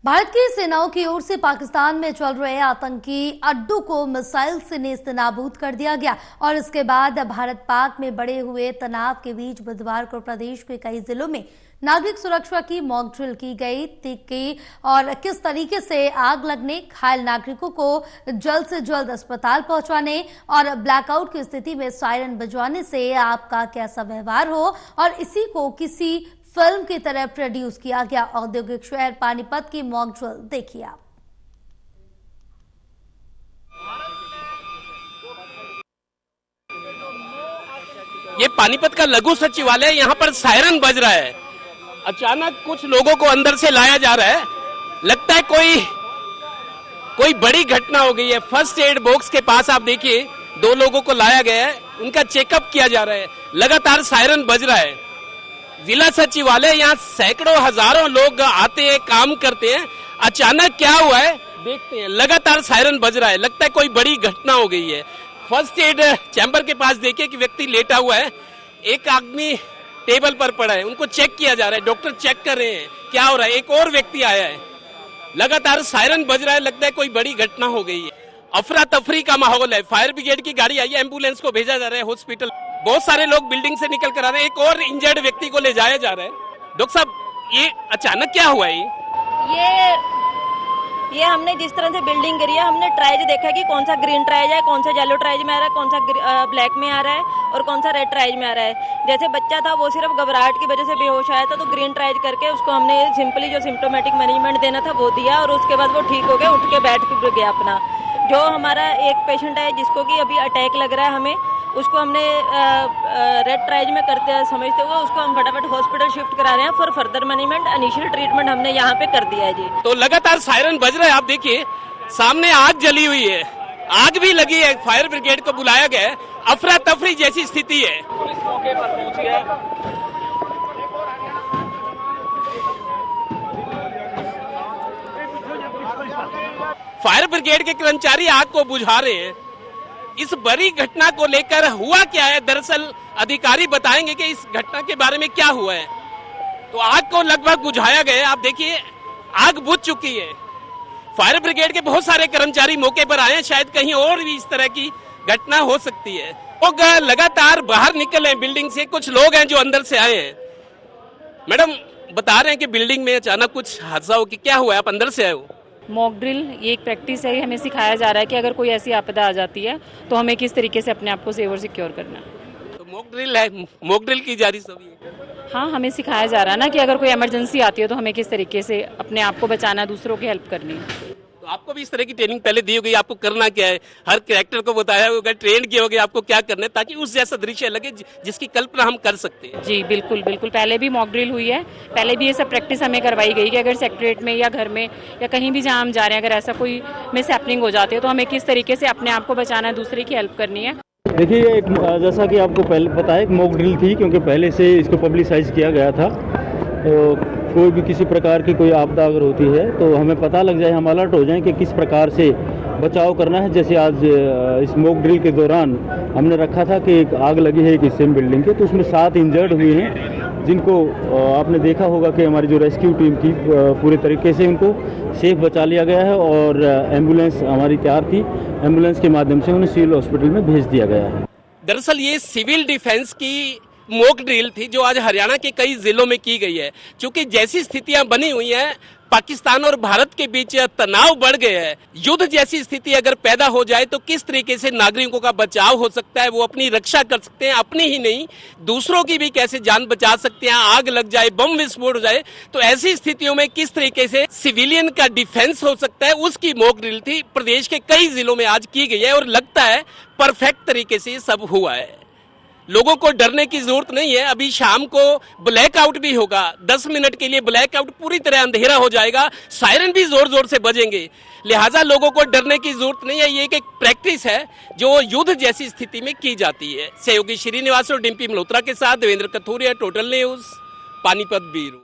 भारत की सेनाओं की ओर से पाकिस्तान में चल रहे आतंकी अड्डों को मिसाइल से नेस्तनाबूद कर दिया गया और इसके बाद भारत पाक में बढ़े हुए तनाव के बीच बुधवार को प्रदेश के कई जिलों में नागरिक सुरक्षा की मॉक ड्रिल की गई थी और किस तरीके से आग लगने, घायल नागरिकों को जल्द से जल्द अस्पताल पहुंचाने और ब्लैकआउट की स्थिति में सायरन बजवाने से आपका कैसा व्यवहार हो और इसी को किसी फिल्म की तरह प्रोड्यूस किया गया। औद्योगिक शहर पानीपत की मॉक ड्रिल देखिए आप। ये पानीपत का लघु सचिवालय, यहाँ पर सायरन बज रहा है। अचानक कुछ लोगों को अंदर से लाया जा रहा है, लगता है कोई बड़ी घटना हो गई है। फर्स्ट एड बॉक्स के पास आप देखिए 2 लोगों को लाया गया है, उनका चेकअप किया जा रहा है। लगातार सायरन बज रहा है। जिला सचिवालय, यहाँ सैकड़ों हजारों लोग आते हैं, काम करते हैं। अचानक क्या हुआ है देखते हैं। लगातार सायरन बज रहा है, लगता है कोई बड़ी घटना हो गई है। फर्स्ट एड चैम्बर के पास देखिए कि व्यक्ति लेटा हुआ है, एक आदमी टेबल पर पड़ा है, उनको चेक किया जा रहा है, डॉक्टर चेक कर रहे हैं क्या हो रहा है। एक और व्यक्ति आया है, लगातार सायरन बज रहा है, लगता है कोई बड़ी घटना हो गई है। अफरा तफरी का माहौल है। फायर ब्रिगेड की गाड़ी आई है, एम्बुलेंस को भेजा जा रहा है हॉस्पिटल। बहुत सारे लोग बिल्डिंग से निकल कर आ रहे हैं, एक और इंजर्ड व्यक्ति को ले जाया जा रहा है। डॉक्टर साहब, ये अचानक क्या हुआ है? ये हमने जिस तरह से बिल्डिंग करी है, हमने ट्राइज देखा कि कौन सा ग्रीन ट्राइज है, कौन सा येलो ट्राइज में आ रहा है, कौन सा ब्लैक में आ रहा है और कौन सा रेड ट्राइज में आ रहा है। जैसे बच्चा था वो सिर्फ घबराहट की वजह से बेहोश आया था, तो ग्रीन ट्राइज करके उसको हमने सिंपली जो सिम्टोमेटिक मैनेजमेंट देना था वो दिया और उसके बाद वो ठीक हो गया, उठ के बैठ के गया अपना। जो हमारा एक पेशेंट है जिसको कि अभी अटैक लग रहा है, हमें उसको हमने रेड ट्राइज में करते समझते हुए उसको हम फटाफट हॉस्पिटल शिफ्ट करा रहे हैं for further management. Initial treatment हमने यहाँ पे कर दिया है जी। तो लगातार सायरन बज रहा है। आप देखिए सामने आग जली हुई है, आग भी लगी है। फायर ब्रिगेड को बुलाया गया है। अफरा तफरी जैसी स्थिति है। इस मौके पर पहुंची है। फायर ब्रिगेड के कर्मचारी आग को बुझा रहे हैं। इस बड़ी घटना को लेकर हुआ क्या है, दरअसल अधिकारी बताएंगे कि इस घटना के बारे में क्या हुआ है। तो आग को लगभग बुझाया गया। आप देखिए आग बुझ चुकी है। फायर ब्रिगेड के बहुत सारे कर्मचारी मौके पर आए हैं, शायद कहीं और भी इस तरह की घटना हो सकती है। लोग लगातार बाहर निकले हैं बिल्डिंग से, कुछ लोग हैं जो अंदर से आए हैं। मैडम बता रहे हैं कि बिल्डिंग में अचानक कुछ हादसा हो, कि क्या हुआ है, आप अंदर से आए हो? मॉक ड्रिल ये एक प्रैक्टिस है, हमें सिखाया जा रहा है कि अगर कोई ऐसी आपदा आ जाती है तो हमें किस तरीके से अपने आप को सेव और सिक्योर करना है। तो मॉक ड्रिल है, मॉक ड्रिल की जा रही सभी। हाँ, हमें सिखाया जा रहा है ना कि अगर कोई इमरजेंसी आती है तो हमें किस तरीके से अपने आप को बचाना, दूसरों की हेल्प करनी है। तो आपको भी इस तरह की ट्रेनिंग पहले दी होगी, आपको करना क्या है, हर कैरेक्टर को बताया होगा, ट्रेन किए होगे आपको क्या करना है, ताकि उस जैसा दृश्य लगे जिसकी कल्पना हम कर सकते हैं। जी बिल्कुल बिल्कुल, पहले भी मॉक ड्रिल हुई है, पहले भी ये सब प्रैक्टिस हमें करवाई गई कि अगर सेक्रेटरीट में या घर में या कहीं भी जहाँ हम जा रहे हैं, अगर ऐसा कोई मिस हैपनिंग हो जाती है तो हमें किस तरीके से अपने आप को बचाना है, दूसरे की हेल्प करनी है। देखिए, जैसा कि आपको पहले पता है, एक मॉक ड्रिल थी, क्योंकि पहले से इसको पब्लिसाइज किया गया था। तो कोई भी किसी प्रकार की कोई आपदा अगर होती है तो हमें पता लग जाए, हम अलर्ट हो जाएं कि किस प्रकार से बचाव करना है। जैसे आज इस मॉक ड्रिल के दौरान हमने रखा था कि एक आग लगी है एक सेम बिल्डिंग के, तो उसमें 7 इंजर्ड हुए हैं, जिनको आपने देखा होगा कि हमारी जो रेस्क्यू टीम थी पूरे तरीके से उनको सेफ बचा लिया गया है और एम्बुलेंस हमारी तैयार थी, एम्बुलेंस के माध्यम से उन्हें सिविल हॉस्पिटल में भेज दिया गया है। दरअसल ये सिविल डिफेंस की मॉक ड्रिल थी जो आज हरियाणा के कई जिलों में की गई है। क्योंकि जैसी स्थितियां बनी हुई हैं, पाकिस्तान और भारत के बीच तनाव बढ़ गए हैं, युद्ध जैसी स्थिति अगर पैदा हो जाए तो किस तरीके से नागरिकों का बचाव हो सकता है, वो अपनी रक्षा कर सकते हैं, अपनी ही नहीं दूसरों की भी कैसे जान बचा सकते हैं। आग लग जाए, बम विस्फोट हो जाए, तो ऐसी स्थितियों में किस तरीके से सिविलियन का डिफेंस हो सकता है, उसकी मॉक ड्रिल थी। प्रदेश के कई जिलों में आज की गई है और लगता है परफेक्ट तरीके से सब हुआ है। लोगों को डरने की जरूरत नहीं है। अभी शाम को ब्लैकआउट भी होगा, 10 मिनट के लिए ब्लैकआउट, पूरी तरह अंधेरा हो जाएगा, सायरन भी जोर जोर से बजेंगे। लिहाजा लोगों को डरने की जरूरत नहीं है। ये एक प्रैक्टिस है जो युद्ध जैसी स्थिति में की जाती है। सहयोगी श्रीनिवास और डिम्पी मल्होत्रा के साथ Devendra Kathuria, total news, Panipat bureau.